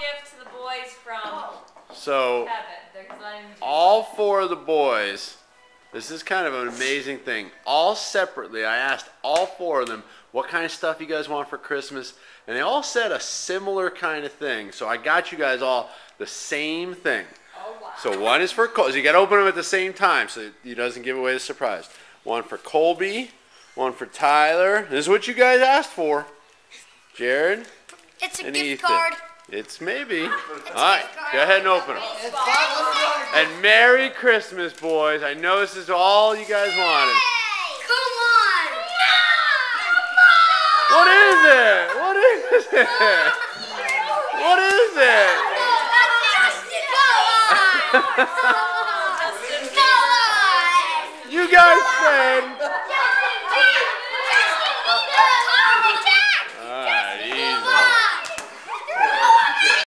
gift to the boys from So, all 4 of the boys, this is kind of an amazing thing. All separately, I asked all 4 of them what kind of stuff you guys want for Christmas, and they all said a similar kind of thing. So I got you guys all the same thing. Oh, wow. So one is for Colby. So you got to open them at the same time so it doesn't give away the surprise. One for Colby, one for Tyler. This is what you guys asked for. Jared. It's a and gift Ethan. card. It's maybe. All right, go ahead and open them. And Merry Christmas, boys. I know this is all you guys wanted. Come on. What is it? What is it? What is